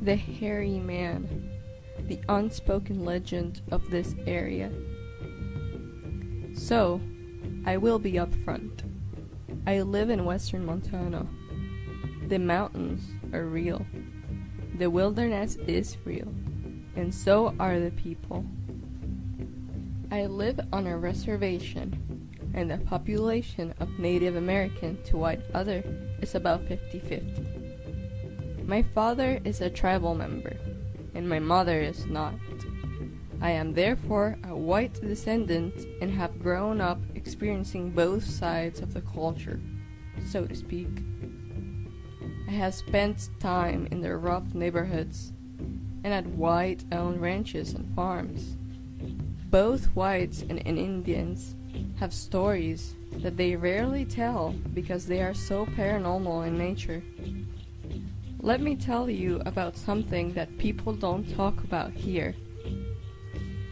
The hairy man, the unspoken legend of this area. So, I will be upfront. I live in western Montana. The mountains are real. The wilderness is real, and so are the people. I live on a reservation, and the population of Native American to white other is about 50-50. My father is a tribal member, and my mother is not. I am therefore a white descendant and have grown up experiencing both sides of the culture, so to speak. I have spent time in the rough neighborhoods and at white-owned ranches and farms. Both whites and Indians have stories that they rarely tell because they are so paranormal in nature. Let me tell you about something that people don't talk about here.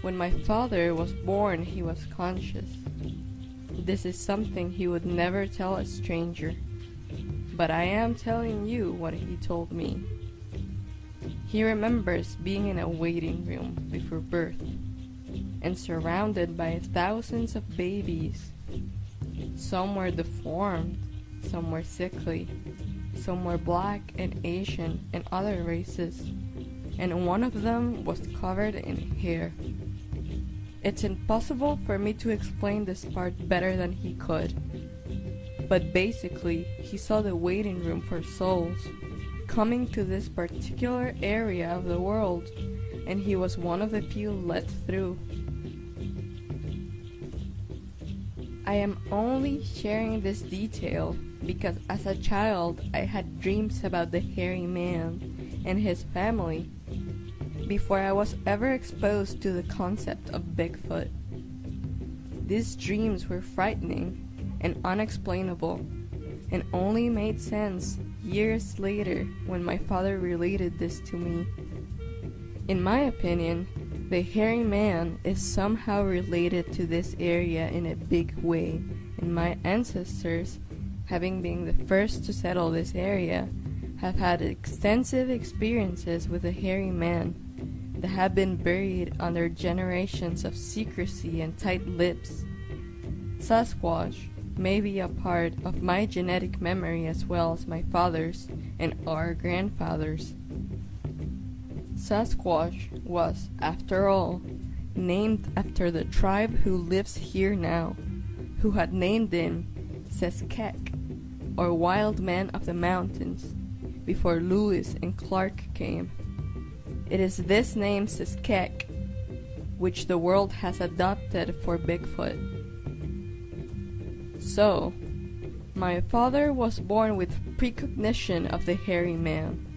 When my father was born, he was conscious. This is something he would never tell a stranger, but I am telling you what he told me. He remembers being in a waiting room before birth and surrounded by thousands of babies. Some were deformed, some were sickly, some were black and Asian and other races, and one of them was covered in hair. It's impossible for me to explain this part better than he could, but basically he saw the waiting room for souls coming to this particular area of the world, and he was one of the few let through. I am only sharing this detail because as a child I had dreams about the hairy man and his family before I was ever exposed to the concept of Bigfoot. These dreams were frightening and unexplainable and only made sense years later when my father related this to me. In my opinion, the hairy man is somehow related to this area in a big way, and my ancestors, having been the first to settle this area, have had extensive experiences with the hairy man that have been buried under generations of secrecy and tight lips. Sasquatch may be a part of my genetic memory as well as my father's and our grandfather's. Sasquatch was, after all, named after the tribe who lives here now, who had named him Sasquatch, or Wild Man of the Mountains, before Lewis and Clark came. It is this name Sasquatch which the world has adopted for Bigfoot. So, my father was born with precognition of the hairy man.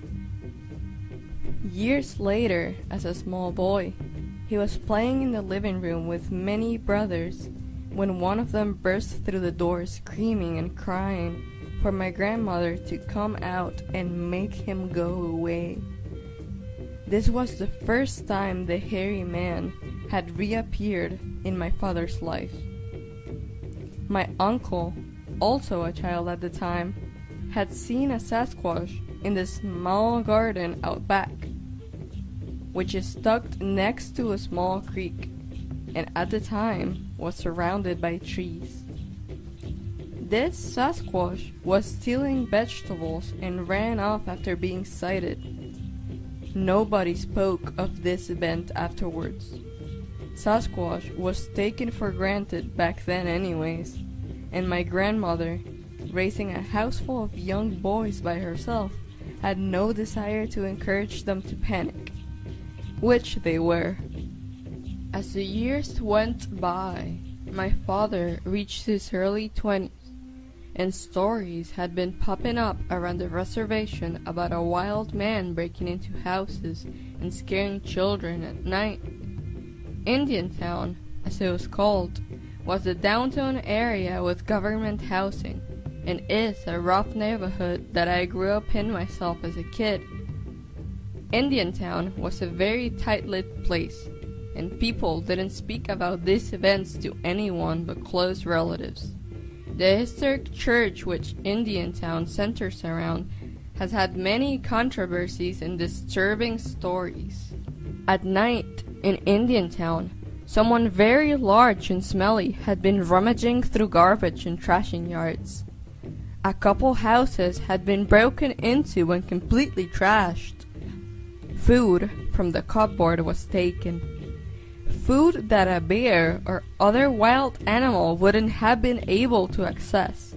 Years later, as a small boy, he was playing in the living room with many brothers when one of them burst through the door screaming and crying for my grandmother to come out and make him go away. This was the first time the hairy man had reappeared in my father's life. My uncle, also a child at the time, had seen a Sasquatch in the small garden out back, which is tucked next to a small creek, and at the time was surrounded by trees. This Sasquatch was stealing vegetables and ran off after being sighted. Nobody spoke of this event afterwards. Sasquatch was taken for granted back then anyways, and my grandmother, raising a house full of young boys by herself, had no desire to encourage them to panic, which they were. As the years went by, my father reached his early 20s, and stories had been popping up around the reservation about a wild man breaking into houses and scaring children at night. Indiantown, as it was called, was the downtown area with government housing, and is a rough neighborhood that I grew up in myself as a kid. Indiantown was a very tight-lit place, and people didn't speak about these events to anyone but close relatives. The historic church which Indiantown centers around has had many controversies and disturbing stories. At night, in Indiantown, someone very large and smelly had been rummaging through garbage and trashing yards. A couple houses had been broken into and completely trashed. Food from the cupboard was taken. Food that a bear or other wild animal wouldn't have been able to access.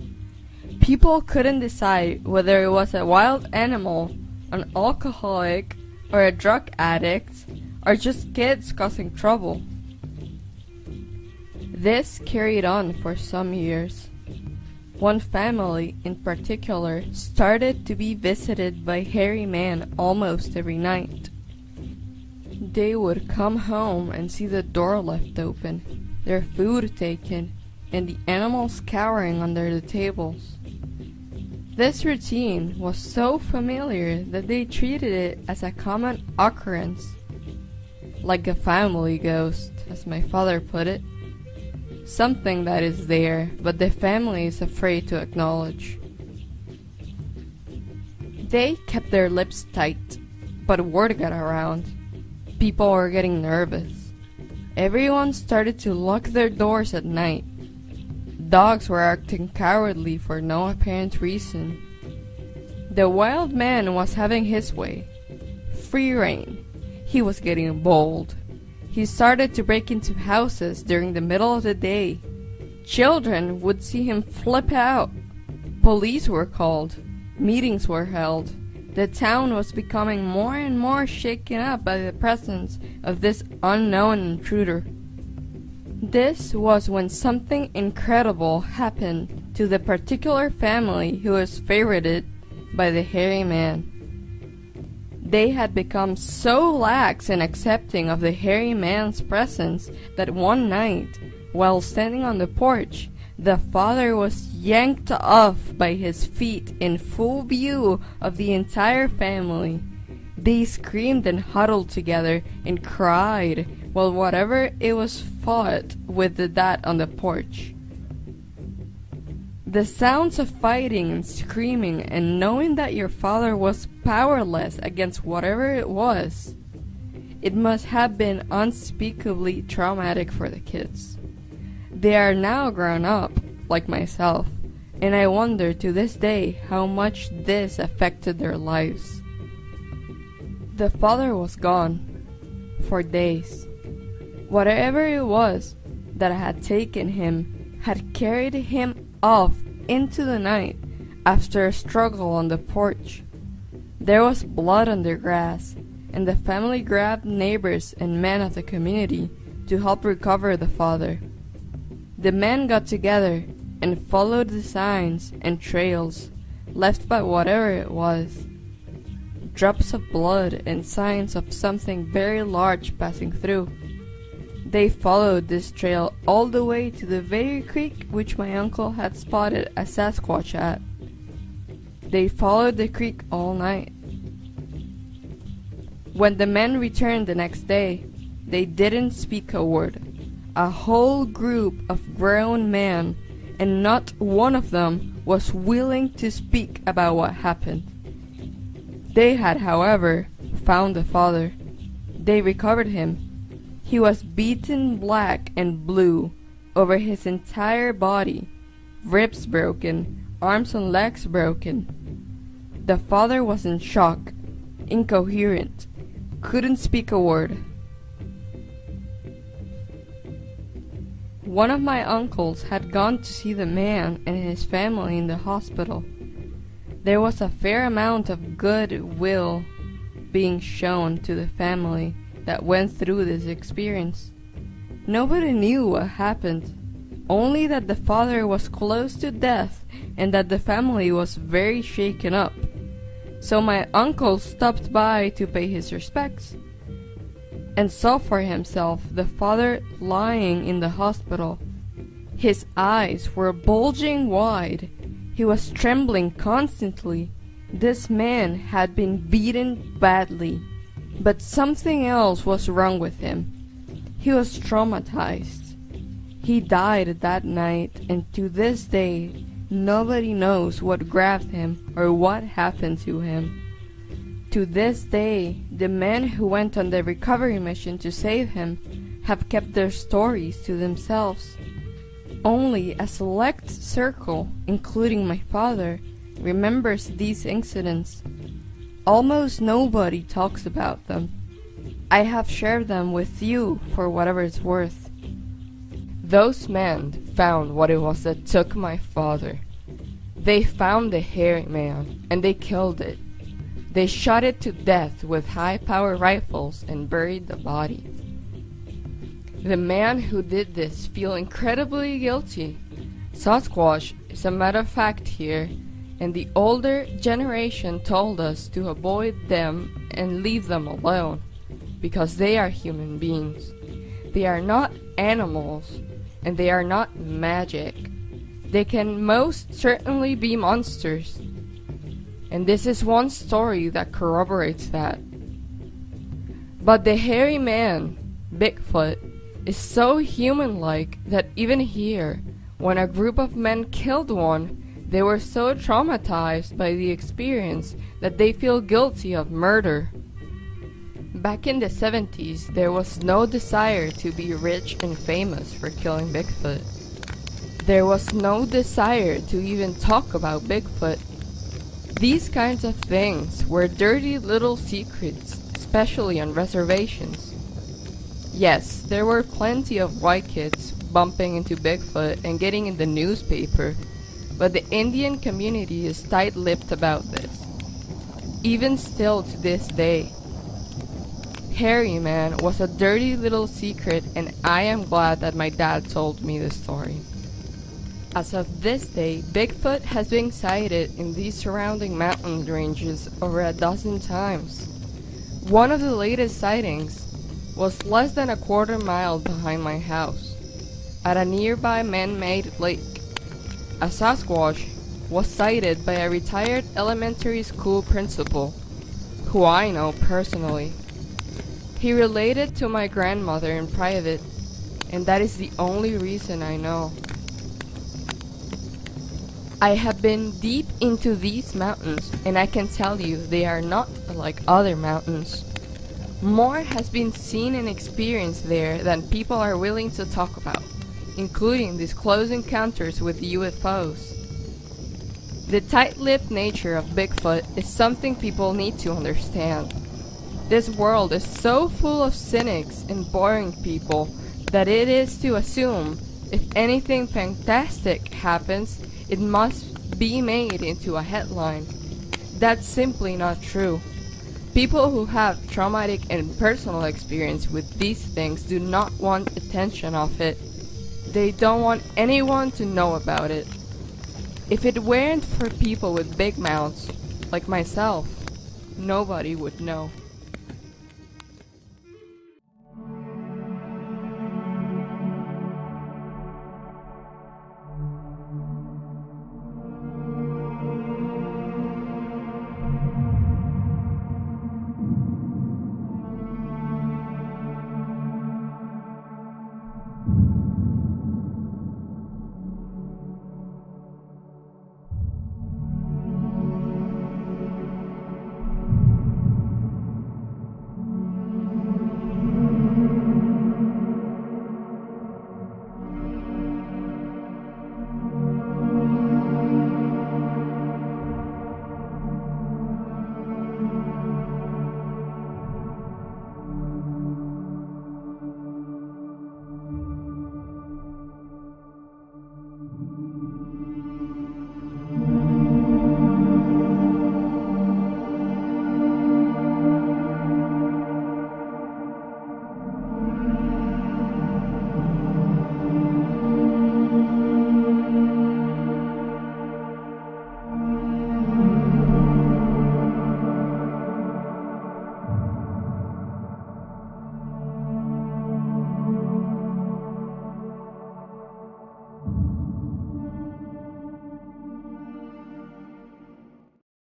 People couldn't decide whether it was a wild animal, an alcoholic, or a drug addict, or just kids causing trouble. This carried on for some years. One family in particular started to be visited by hairy men almost every night. They would come home and see the door left open, their food taken, and the animals cowering under the tables. This routine was so familiar that they treated it as a common occurrence, like a family ghost, as my father put it. Something that is there, but the family is afraid to acknowledge. They kept their lips tight, but word got around. People were getting nervous. Everyone started to lock their doors at night. Dogs were acting cowardly for no apparent reason. The wild man was having his way. Free rein. He was getting bold. He started to break into houses during the middle of the day. Children would see him flip out. Police were called. Meetings were held. The town was becoming more and more shaken up by the presence of this unknown intruder. This was when something incredible happened to the particular family who was favorited by the hairy man. They had become so lax and accepting of the hairy man's presence that one night, while standing on the porch, the father was yanked off by his feet in full view of the entire family. They screamed and huddled together and cried while whatever it was fought with the dad on the porch. The sounds of fighting and screaming and knowing that your father was powerless against whatever it was, it must have been unspeakably traumatic for the kids. They are now grown up, like myself, and I wonder to this day how much this affected their lives. The father was gone for days. Whatever it was that had taken him had carried him off into the night after a struggle on the porch. There was blood on the grass, and the family grabbed neighbors and men of the community to help recover the father. The men got together and followed the signs and trails left by whatever it was. Drops of blood and signs of something very large passing through. They followed this trail all the way to the very creek which my uncle had spotted a Sasquatch at. They followed the creek all night. When the men returned the next day, they didn't speak a word. A whole group of grown men, and not one of them was willing to speak about what happened. They had, however, found the father. They recovered him. He was beaten black and blue over his entire body, ribs broken, arms and legs broken. The father was in shock, incoherent, couldn't speak a word. One of my uncles had gone to see the man and his family in the hospital. There was a fair amount of goodwill being shown to the family that went through this experience. Nobody knew what happened, only that the father was close to death and that the family was very shaken up. So my uncle stopped by to pay his respects and saw for himself the father lying in the hospital. His eyes were bulging wide. He was trembling constantly. This man had been beaten badly, but something else was wrong with him. He was traumatized. He died that night, and to this day, Nobody knows what grabbed him or what happened to him. To this day, the men who went on the recovery mission to save him have kept their stories to themselves. Only a select circle, including my father, remembers these incidents. Almost nobody talks about them. I have shared them with you for whatever it's worth. Those men found what it was that took my father. They found the hairy man, and they killed it. They shot it to death with high-power rifles and buried the body. The man who did this feels incredibly guilty. Sasquatch is a matter of fact here, and the older generation told us to avoid them and leave them alone, because they are human beings. They are not animals, and they are not magic. They can most certainly be monsters. And this is one story that corroborates that. But the hairy man, Bigfoot, is so human-like that even here, when a group of men killed one, they were so traumatized by the experience that they feel guilty of murder. Back in the 70s, there was no desire to be rich and famous for killing Bigfoot. There was no desire to even talk about Bigfoot. These kinds of things were dirty little secrets, especially on reservations. Yes, there were plenty of white kids bumping into Bigfoot and getting in the newspaper, but the Indian community is tight-lipped about this. Even still to this day. Hairy Man was a dirty little secret, and I am glad that my dad told me the story. As of this day, Bigfoot has been sighted in these surrounding mountain ranges over a dozen times. One of the latest sightings was less than a quarter mile behind my house, at a nearby man-made lake. A Sasquatch was sighted by a retired elementary school principal, who I know personally. He related to my grandmother in private, and that is the only reason I know. I have been deep into these mountains, and I can tell you they are not like other mountains. More has been seen and experienced there than people are willing to talk about, including these close encounters with UFOs. The tight-lipped nature of Bigfoot is something people need to understand. This world is so full of cynics and boring people that it is to assume if anything fantastic happens, it must be made into a headline. That's simply not true. People who have traumatic and personal experience with these things do not want attention of it. They don't want anyone to know about it. If it weren't for people with big mouths, like myself, nobody would know.